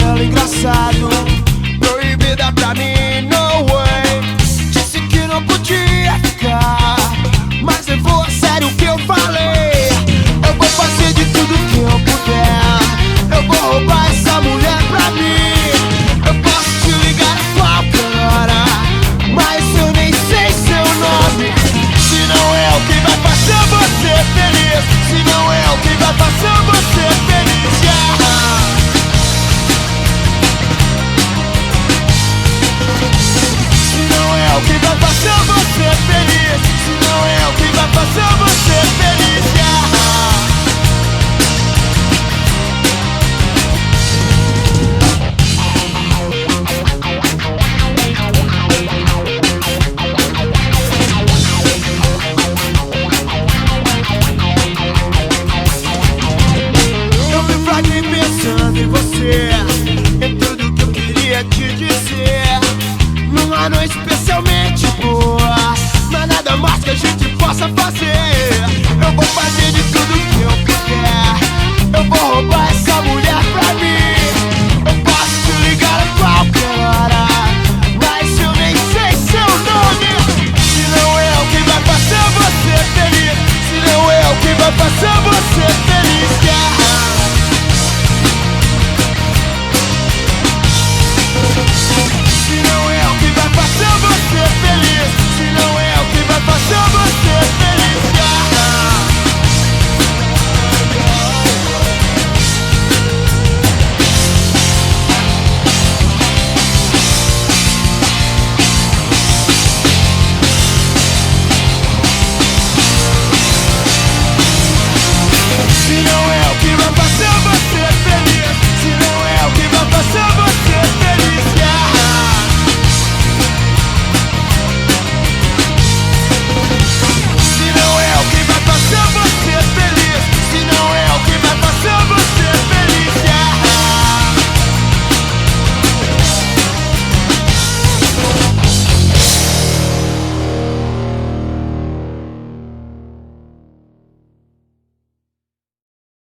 ela engraçado. Proibida pra mim, no way. Disse que não podia ficar, mas levou a sério o que eu falei. Eu vou fazer de tudo que eu puder. Eu vou roubar essa mulher pra mim. Eu posso te ligar a qualquer hora, mas eu nem sei seu nome. Se não é o que vai fazer você feliz, se não é o que vai fazer você feliz, yeah. Se não é o que vai fazer você feliz, se não é o que vai fazer você feliz, yeah. Eu me flagrei pensando em você, em tudo que eu queria te dizer. Numa noite especialmente boa, não há nada mais que a gente possa fazer.